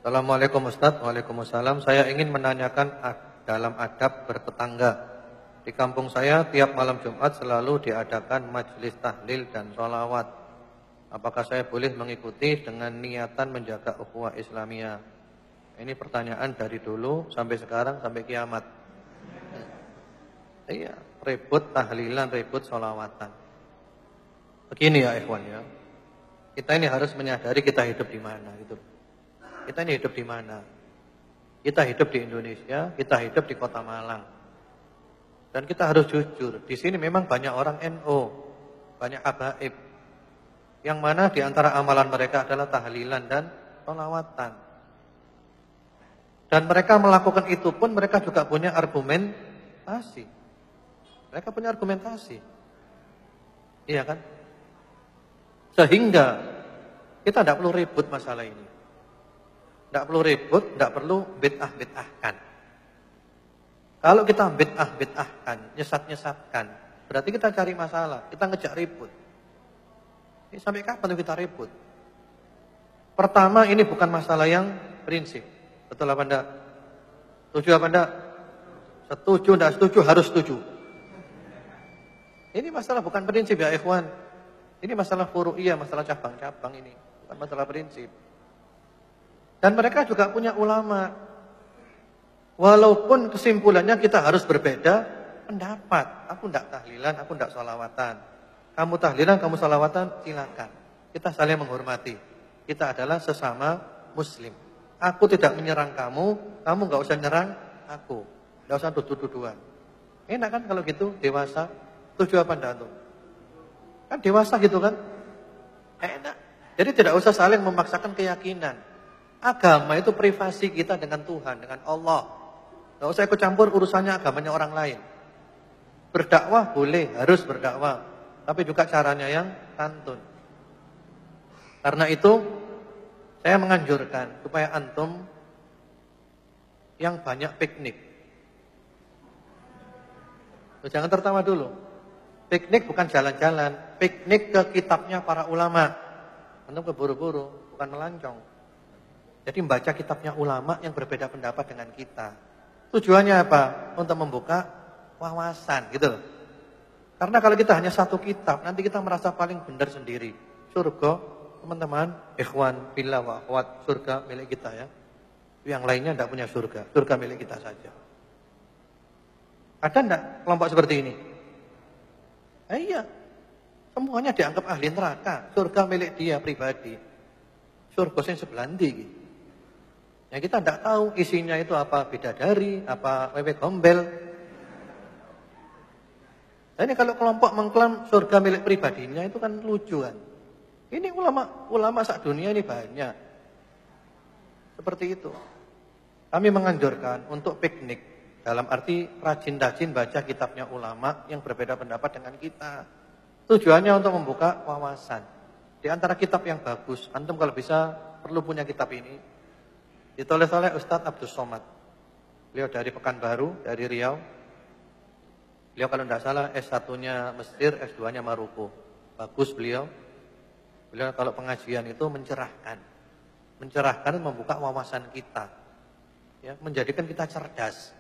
Assalamualaikum Ustaz. Waalaikumsalam. Saya ingin menanyakan dalam adab bertetangga. Di kampung saya tiap malam Jumat selalu diadakan majelis tahlil dan sholawat. Apakah saya boleh mengikuti dengan niatan menjaga ukhuwah Islamiyah? Ini pertanyaan dari dulu sampai sekarang sampai kiamat. Iya, ribut tahlilan, ribut sholawatan. Begini ya ikhwan ya. Kita ini harus menyadari kita hidup di mana gitu. Kita ini hidup di mana? Kita hidup di Indonesia, kita hidup di Kota Malang. Dan kita harus jujur, di sini memang banyak orang NU, banyak habaib. Yang mana di antara amalan mereka adalah tahlilan dan sholawatan. Dan mereka melakukan itu pun mereka juga punya argumentasi. Mereka punya argumentasi. Iya kan? Sehingga kita tidak perlu ribut masalah ini. Tidak perlu ribut, tidak perlu bid'ah-bid'ahkan. Kalau kita bid'ah-bid'ahkan, nyesat-nyesatkan, berarti kita cari masalah, kita ngejak ribut. Ini sampai kapan kita ribut? Pertama, ini bukan masalah yang prinsip. Betul apa enggak? Setuju apa enggak? Setuju, enggak setuju, harus setuju. Ini masalah bukan prinsip ya ikhwan. Ini masalah furu'iyah, masalah cabang-cabang ini. Bukan masalah prinsip. Dan mereka juga punya ulama. Walaupun kesimpulannya kita harus berbeda pendapat. Aku tidak tahlilan, aku tidak sholawatan. Kamu tahlilan, kamu sholawatan, silakan. Kita saling menghormati. Kita adalah sesama muslim. Aku tidak menyerang kamu, kamu nggak usah nyerang aku. Nggak usah tuduh-tuduhan. Enak kan kalau gitu, dewasa. Tujuh apa enggak tuh? Kan dewasa gitu kan? Enak. Jadi tidak usah saling memaksakan keyakinan. Agama itu privasi kita dengan Tuhan, dengan Allah. Tidak usah ikut campur urusannya agamanya orang lain. Berdakwah boleh, harus berdakwah. Tapi juga caranya yang santun. Karena itu, saya menganjurkan supaya antum yang banyak piknik. Jangan tertawa dulu. Piknik bukan jalan-jalan. Piknik ke kitabnya para ulama. Antum keburu-buru, bukan melancong. Jadi membaca kitabnya ulama yang berbeda pendapat dengan kita. Tujuannya apa? Untuk membuka wawasan gitu loh. Karena kalau kita hanya satu kitab, nanti kita merasa paling benar sendiri. Surga, teman-teman, ikhwan, billah wa akhwat, surga milik kita ya. Yang lainnya tidak punya surga. Surga milik kita saja. Ada enggak kelompok seperti ini? Iya. Semuanya dianggap ahli neraka. Surga milik dia pribadi. Surga yang sebelah ndi gitu. Ya kita tidak tahu isinya itu apa bidadari, apa wewe gombel. Nah, ini kalau kelompok mengklaim surga milik pribadinya itu kan lucu kan. Ini ulama sak dunia ini banyak. Seperti itu. Kami menganjurkan untuk piknik. Dalam arti rajin-rajin baca kitabnya ulama yang berbeda pendapat dengan kita. Tujuannya untuk membuka wawasan. Di antara kitab yang bagus, antum kalau bisa perlu punya kitab ini. Ditulis oleh Ustadz Abdus Somad. Beliau dari Pekanbaru, dari Riau. Beliau kalau tidak salah S1-nya Mesir, S2-nya Maroko. Bagus beliau. Beliau kalau pengajian itu mencerahkan. Mencerahkan membuka wawasan kita. Ya, menjadikan kita cerdas.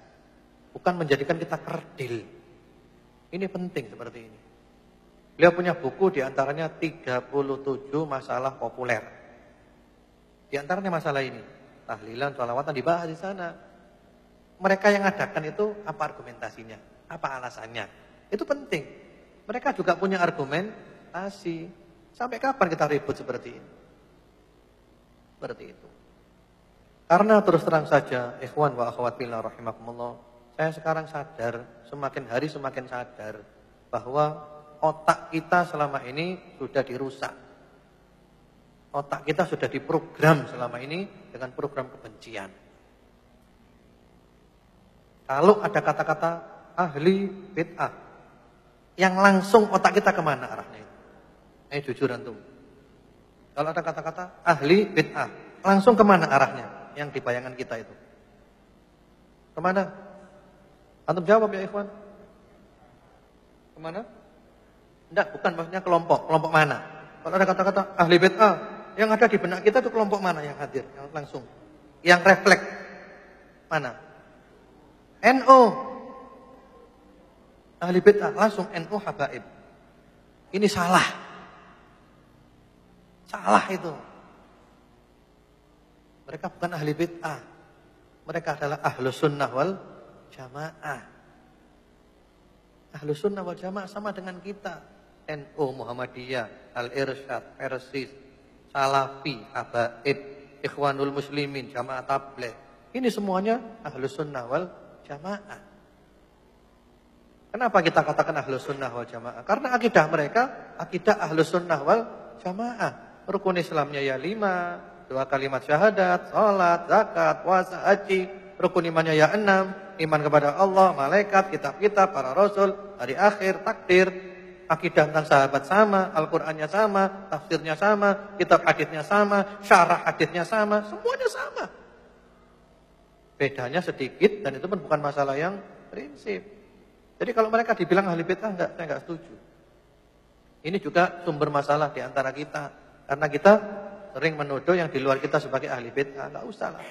Bukan menjadikan kita kerdil. Ini penting seperti ini. Beliau punya buku diantaranya 37 masalah populer. Di antaranya masalah ini. Tahlilan, sholawatan dibahas di sana. Mereka yang adakan itu apa argumentasinya? Apa alasannya? Itu penting. Mereka juga punya argumentasi. Sampai kapan kita ribut seperti ini? Seperti itu. Karena terus terang saja, ikhwan wa akhwat fillah rahimakumullah, saya sekarang sadar, semakin hari semakin sadar bahwa otak kita selama ini sudah dirusak. Otak kita sudah diprogram selama ini dengan program kebencian. Kalau ada kata-kata ahli bid'ah, yang langsung otak kita kemana arahnya? Jujur antum. Kalau ada kata-kata ahli bid'ah, langsung kemana arahnya? Yang di bayangan kita itu. Kemana? Antum jawab ya ikhwan. Kemana? Enggak, bukan maksudnya kelompok. Kelompok mana? Kalau ada kata-kata ahli bid'ah, yang ada di benak kita itu kelompok mana yang hadir? Yang langsung. Yang refleks mana? NU. Ahli bid'ah langsung NU habaib. Ini salah. Salah itu. Mereka bukan ahli bid'ah. Mereka adalah ahlus sunnah wal jamaah. Ahlus sunnah wal jamaah sama dengan kita. NU, Muhammadiyah, Al-Irsyad, Persis, Salafi, Habaib, Ikhwanul Muslimin, Jamaah Tabligh. Ini semuanya ahlus sunnah wal jamaah. Kenapa kita katakan ahlus sunnah wal jamaah? Karena akidah mereka, akidah ahlus sunnah wal jamaah. Rukun Islamnya ya 5, 2 kalimat syahadat, salat, zakat, puasa, haji. Rukun imannya ya 6, iman kepada Allah, malaikat, kitab-kitab, para rasul, hari akhir, takdir. Akidah tentang sahabat sama, Al-Qur'annya sama, tafsirnya sama, kitab haditsnya sama, syarah haditsnya sama, semuanya sama. Bedanya sedikit dan itu pun bukan masalah yang prinsip. Jadi kalau mereka dibilang ahli bid'ah saya enggak setuju. Ini juga sumber masalah di antara kita. Karena kita sering menuduh yang di luar kita sebagai ahli bid'ah, enggak usah lah.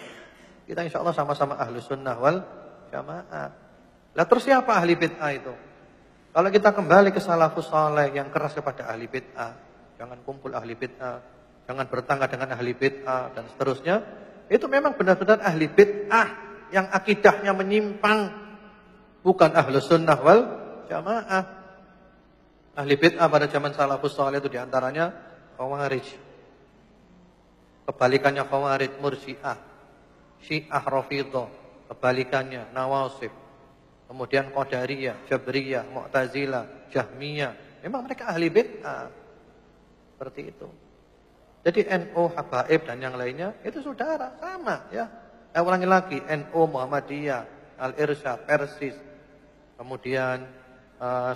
Kita insya Allah sama-sama ahli sunnah wal jamaah. Lah terus siapa ahli bid'ah itu? Kalau kita kembali ke salafus saleh yang keras kepada ahli bid'ah, jangan kumpul ahli bid'ah, jangan bertangga dengan ahli bid'ah dan seterusnya, itu memang benar-benar ahli bid'ah yang akidahnya menyimpang, bukan ahlus sunnah wal jamaah. Ahli bid'ah pada zaman salafus saleh itu diantaranya Khawarij. Kebalikannya Khawarij Murji'ah, Syiah Rafidhah, kebalikannya Nawasib. Kemudian Qadariyah, Jabriyah, Mu'tazilah, Jahmiyah. Memang mereka ahli bid'ah. Seperti itu. Jadi NU, Habaib dan yang lainnya itu saudara, sama ya. Saya ulangi lagi, NU, Muhammadiyah, Al-Irsyad, Persis. Kemudian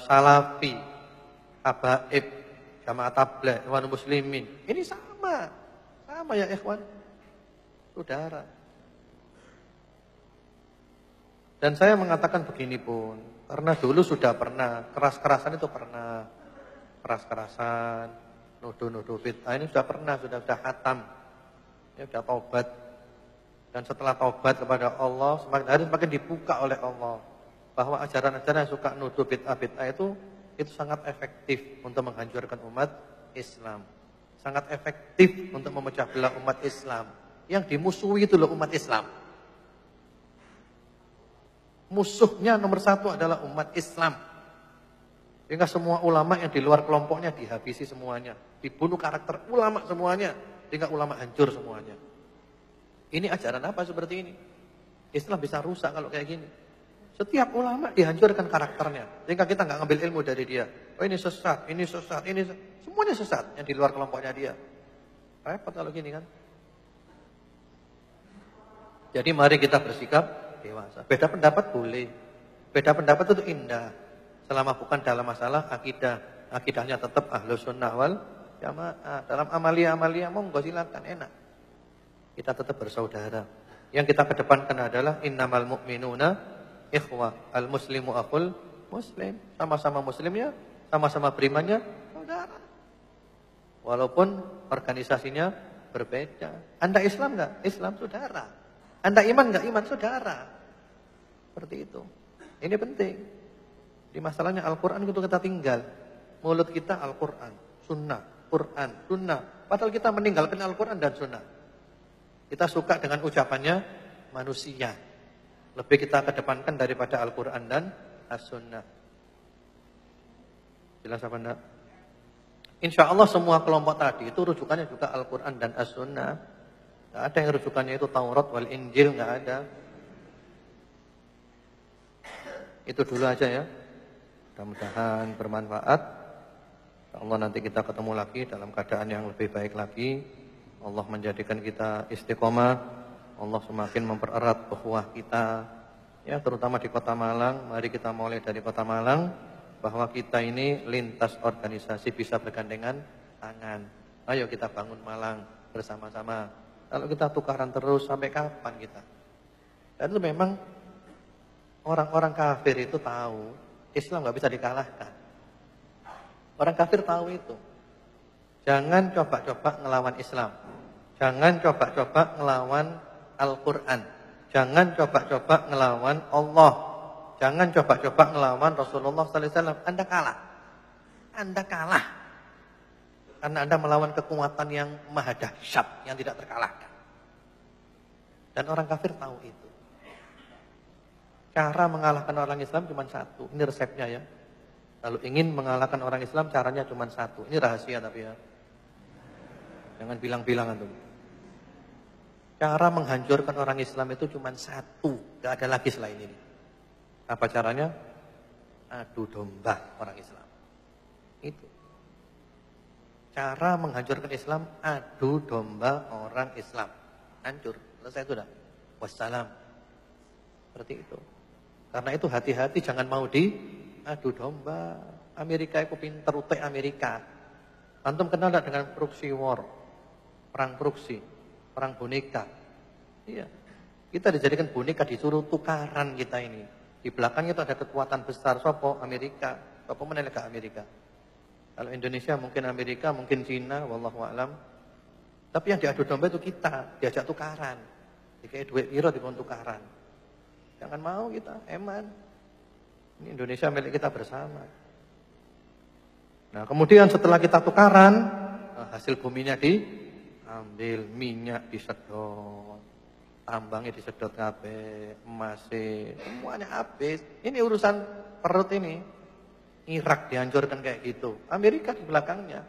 Salafi, Habaib, Jamaah Tabligh, Ikhwanul Muslimin. Ini sama. Sama ya ikhwan. Saudara. Dan saya mengatakan begini pun, karena dulu sudah pernah, keras-kerasan itu pernah, keras-kerasan, nuduh-nuduh bid'ah ini sudah pernah, sudah hatam, ya sudah taubat. Dan setelah taubat kepada Allah, semakin hari semakin dibuka oleh Allah, bahwa ajaran-ajaran yang suka nuduh bid'ah itu sangat efektif untuk menghancurkan umat Islam. Sangat efektif untuk memecah belah umat Islam. Yang dimusuhi itu loh umat Islam. Musuhnya nomor 1 adalah umat Islam. Sehingga semua ulama yang di luar kelompoknya dihabisi semuanya. Dibunuh karakter ulama semuanya. Sehingga ulama hancur semuanya. Ini ajaran apa seperti ini? Islam bisa rusak kalau kayak gini. Setiap ulama dihancurkan karakternya. Sehingga kita nggak ngambil ilmu dari dia. Oh ini sesat, ini sesat, ini sesat. Semuanya sesat yang di luar kelompoknya dia. Repot kalau gini kan. Jadi mari kita bersikap dewasa. Beda pendapat boleh. Beda pendapat itu indah. Selama bukan dalam masalah akidah. Akidahnya tetap ahlus sunnah wal jamaah. Dalam amalia-amalia monggo silakan, enak. Kita tetap bersaudara. Yang kita kedepankan adalah innamal mu'minuna ikhwah. Al-muslimu akhul muslim. Sama-sama muslimnya, sama-sama berimannya, saudara. Walaupun organisasinya berbeda. Anda Islam enggak? Islam saudara. Anda iman enggak? Iman saudara. Seperti itu. Ini penting. Di masalahnya Al-Quran itu kita tinggal. Mulut kita Al-Quran, Sunnah, Quran, Sunnah. Padahal kita meninggalkan Al-Quran dan Sunnah. Kita suka dengan ucapannya manusia. Lebih kita kedepankan daripada Al-Quran dan As-Sunnah. Jelas apa enggak? Insya Allah semua kelompok tadi itu rujukannya juga Al-Quran dan As-Sunnah. Tidak ada yang rujukannya itu Taurat wal Injil, tidak ada. Itu dulu aja ya. Mudah-mudahan bermanfaat. Allah nanti kita ketemu lagi dalam keadaan yang lebih baik lagi. Allah menjadikan kita istiqomah. Allah semakin mempererat ukhuwah kita. Ya, terutama di Kota Malang. Mari kita mulai dari Kota Malang. Bahwa kita ini lintas organisasi bisa bergandengan tangan. Ayo kita bangun Malang bersama-sama. Kalau kita tukaran terus sampai kapan kita? Dan itu memang orang-orang kafir itu tahu Islam nggak bisa dikalahkan. Orang kafir tahu itu. Jangan coba-coba ngelawan Islam. Jangan coba-coba ngelawan Al-Quran. Jangan coba-coba ngelawan Allah. Jangan coba-coba ngelawan Rasulullah sallallahu alaihi wasallam. Anda kalah. Anda kalah. Karena Anda melawan kekuatan yang maha dahsyat, yang tidak terkalahkan. Dan orang kafir tahu itu. Cara mengalahkan orang Islam cuma satu. Ini resepnya ya. Kalau ingin mengalahkan orang Islam, caranya cuma satu. Ini rahasia tapi ya. Jangan bilang-bilang antum. Cara menghancurkan orang Islam itu cuma satu. Tidak ada lagi selain ini. Apa caranya? Adu domba orang Islam. Itu. Cara menghancurkan Islam, adu domba orang Islam. Hancur. Selesai itu dah. Wassalam. Seperti itu. Karena itu hati-hati jangan mau adu domba. Amerika itu pinter utek Amerika. Antum kenal tidak dengan proxy war? Perang proxy, perang boneka. Iya. Kita dijadikan boneka, disuruh tukaran kita ini. Di belakangnya itu ada kekuatan besar. Sopo Amerika. Sopo menelega Amerika. Kalau Indonesia mungkin Amerika, mungkin Cina, wallahu a'lam. Tapi yang diadu domba itu kita, diajak tukaran. Dikai duit piro dikon tukaran. Jangan mau kita, eman. Ini Indonesia milik kita bersama. Nah, kemudian setelah kita tukaran, hasil buminya diambil, minyak disedot, tambangnya disedot kabeh, emasnya, semuanya habis. Ini urusan perut ini. Irak dihancurkan kayak gitu. Amerika di belakangnya.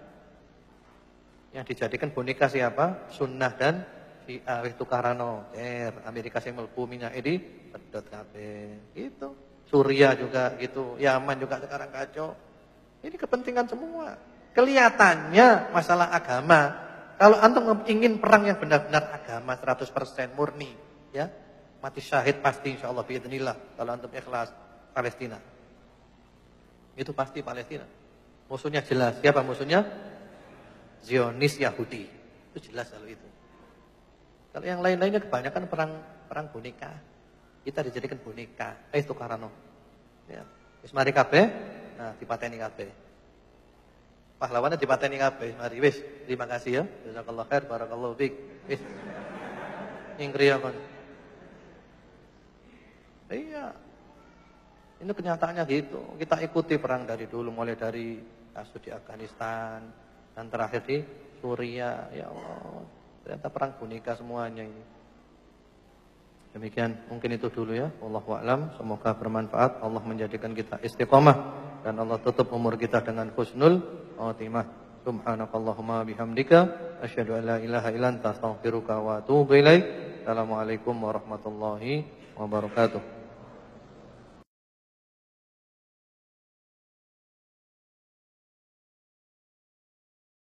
Yang dijadikan boneka siapa? Sunnah dan Syiah tukarano. Amerika sing mlebu minyak ini sedot kabeh. Gitu. Suriah juga gitu. Yaman juga sekarang kacau. Ini kepentingan semua. Kelihatannya masalah agama. Kalau antum ingin perang yang benar-benar agama 100% murni, ya. Mati syahid pasti insyaallah biidznillah kalau antum ikhlas Palestina. Itu pasti Palestina. Musuhnya jelas. Siapa musuhnya? Zionis Yahudi. Itu jelas kalau itu. Kalau yang lain-lainnya kebanyakan perang boneka. Kita dijadikan boneka. Itu karano. Ya. Wis mari kabeh, nah dipateni kabeh. Pahlawannya dipateni kabeh. Mari wis, terima kasih ya. Jazakallahu khair, barakallahu fiik. Wis. Ingri ya kon. Iya. Ini kenyataannya gitu. Kita ikuti perang dari dulu, mulai dari kasus di Afghanistan dan terakhir di Suriah. Ya Allah, ternyata perang boneka semuanya ini. Demikian, mungkin itu dulu ya. Wallahu a'lam. Semoga bermanfaat. Allah menjadikan kita istiqomah dan Allah tutup umur kita dengan husnul khatimah. Subhanakallahumma bihamdika asyhadu an la ilaha illa anta astaghfiruka wa atubu ilaik. Assalamualaikum warahmatullahi wabarakatuh.